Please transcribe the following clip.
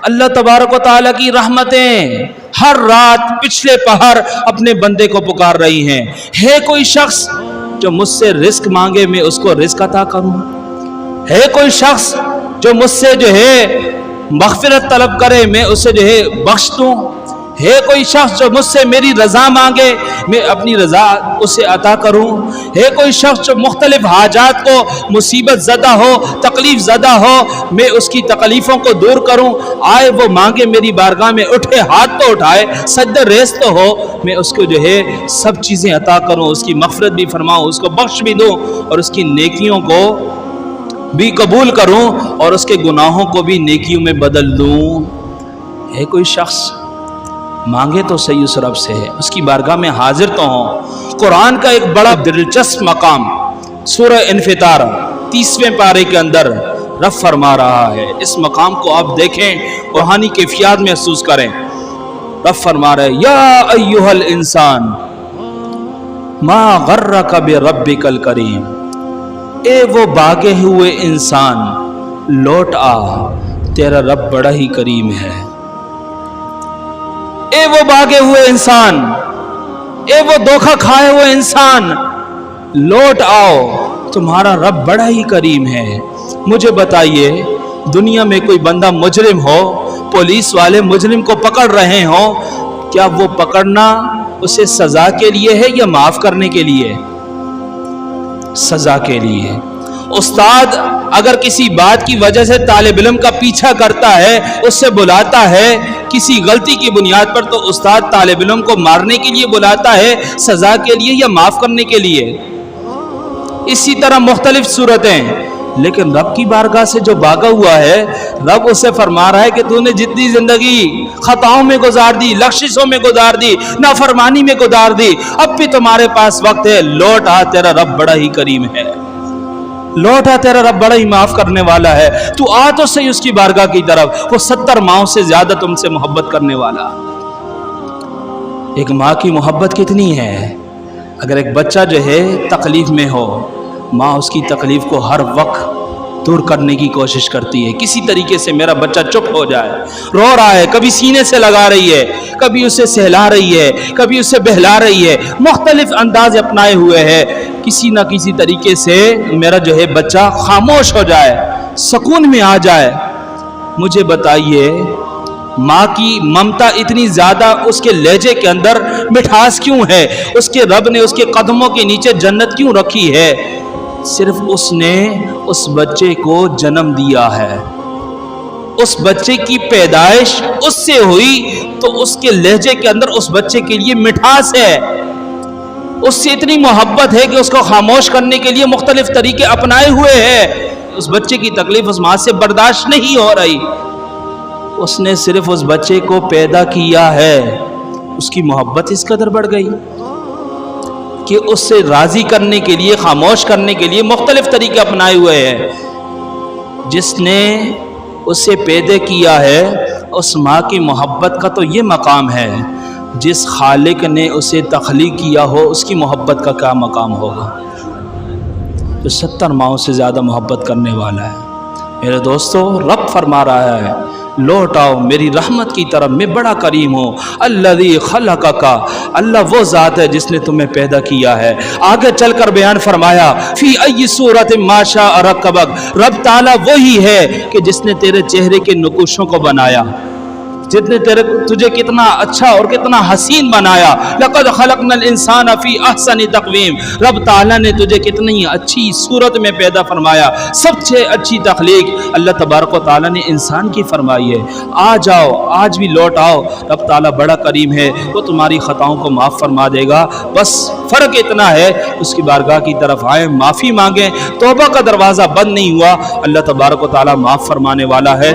اللہ تبارک و تعالیٰ کی رحمتیں ہر رات پچھلے پہر اپنے بندے کو پکار رہی ہیں. ہے کوئی شخص جو مجھ سے رزق مانگے میں اس کو رزق عطا کروں؟ ہے کوئی شخص جو مجھ سے جو ہے مغفرت طلب کرے میں اسے جو ہے بخش دوں؟ ہے کوئی شخص جو مجھ سے میری رضا مانگے میں اپنی رضا اسے عطا کروں؟ ہے کوئی شخص جو مختلف حاجات کو مصیبت زدہ ہو تکلیف زدہ ہو میں اس کی تکلیفوں کو دور کروں؟ آئے وہ مانگے میری بارگاہ میں، اٹھے ہاتھ تو اٹھائے، سجدہ ریز تو ہو، میں اس کو جو ہے سب چیزیں عطا کروں، اس کی مغفرت بھی فرماؤں، اس کو بخش بھی دوں اور اس کی نیکیوں کو بھی قبول کروں اور اس کے گناہوں کو بھی نیکیوں میں بدل دوں. ہے کوئی شخص مانگے تو صحیح اس رب سے ہے، اس کی بارگاہ میں حاضر تو ہوں. قرآن کا ایک بڑا دلچسپ مقام سورہ انفطار 30ویں پارے کے اندر رب فرما رہا ہے. اس مقام کو آپ دیکھیں، روحانی کیفیات محسوس کریں. رب فرما رہا ہے یا ایھا الانسان ما غرک بربک الکریم، اے وہ بھاگے ہوئے انسان لوٹ آ، تیرا رب بڑا ہی کریم ہے. اے وہ بھاگے ہوئے انسان، اے وہ دھوکہ کھائے ہوئے انسان، لوٹ آؤ، تمہارا رب بڑا ہی کریم ہے. مجھے بتائیے دنیا میں کوئی بندہ مجرم ہو، پولیس والے مجرم کو پکڑ رہے ہوں، کیا وہ پکڑنا اسے سزا کے لیے ہے یا معاف کرنے کے لیے؟ سزا کے لیے. استاد اگر کسی بات کی وجہ سے طالب علم کا پیچھا کرتا ہے، اس سے بلاتا ہے کسی غلطی کی بنیاد پر، تو استاد طالب علم کو مارنے کے لیے بلاتا ہے، سزا کے لیے یا معاف کرنے کے لیے؟ اسی طرح مختلف صورتیں. لیکن رب کی بارگاہ سے جو بھاگا ہوا ہے، رب اسے فرما رہا ہے کہ تو نے جتنی زندگی خطاؤں میں گزار دی، لغزشوں میں گزار دی، نافرمانی میں گزار دی، اب بھی تمہارے پاس وقت ہے، لوٹ آ، تیرا رب بڑا ہی کریم ہے. لوٹ آ، تیرا رب بڑا ہی معاف کرنے والا ہے. تو آ تو صحیح اس کی بارگاہ کی طرف، وہ 70 ماہوں سے زیادہ تم سے محبت کرنے والا. ایک ماں کی محبت کتنی ہے؟ اگر ایک بچہ جو ہے تکلیف میں ہو، ماں اس کی تکلیف کو ہر وقت دور کرنے کی کوشش کرتی ہے. کسی طریقے سے میرا بچہ چپ ہو جائے، رو رہا ہے، کبھی سینے سے لگا رہی ہے، کبھی اسے سہلا رہی ہے، کبھی اسے بہلا رہی ہے، مختلف انداز اپنائے ہوئے ہے. کسی نہ کسی طریقے سے میرا جو ہے بچہ خاموش ہو جائے، سکون میں آ جائے. مجھے بتائیے ماں کی ممتا اتنی زیادہ اس کے لہجے کے اندر مٹھاس کیوں ہے؟ اس کے رب نے اس کے قدموں کے نیچے جنت کیوں رکھی ہے؟ صرف اس نے اس بچے کو جنم دیا ہے. اس بچے کی پیدائش اس سے ہوئی تو اس کے لہجے کے اندر اس بچے کے لیے مٹھاس ہے. اس سے اتنی محبت ہے کہ اس کو خاموش کرنے کے لیے مختلف طریقے اپنائے ہوئے ہیں. اس بچے کی تکلیف اس ماں سے برداشت نہیں ہو رہی. اس نے صرف اس بچے کو پیدا کیا ہے، اس کی محبت اس قدر بڑھ گئی کہ اس سے راضی کرنے کے لیے، خاموش کرنے کے لیے مختلف طریقے اپنائے ہوئے ہیں. جس نے اسے پیدا کیا ہے اس ماں کی محبت کا تو یہ مقام ہے، جس خالق نے اسے تخلیق کیا ہو اس کی محبت کا کیا مقام ہوگا؟ جو 70 ماہوں سے زیادہ محبت کرنے والا ہے. میرے دوستو، رب فرما رہا ہے لوٹ آؤ میری رحمت کی طرف، میں بڑا کریم ہوں. الذی خلقک، اللہ وہ ذات ہے جس نے تمہیں پیدا کیا ہے. آگے چل کر بیان فرمایا فی ای صورت ما شاء رکبک، رب تعالیٰ وہی ہے کہ جس نے تیرے چہرے کے نقوشوں کو بنایا، جس نے تجھے کتنا اچھا اور کتنا حسین بنایا. لقد خلقنا الانسان فی احسن تقویم، رب تعالیٰ نے تجھے کتنی اچھی صورت میں پیدا فرمایا. سب سے اچھی تخلیق اللہ تبارک و تعالیٰ نے انسان کی فرمائی ہے. آ جاؤ، آج بھی لوٹ آؤ، رب تعالیٰ بڑا کریم ہے، وہ تمہاری خطاؤں کو معاف فرما دے گا. بس فرق اتنا ہے اس کی بارگاہ کی طرف آئیں، معافی مانگیں. توبہ کا دروازہ بند نہیں ہوا، اللہ تبارک و تعالیٰ معاف فرمانے والا ہے.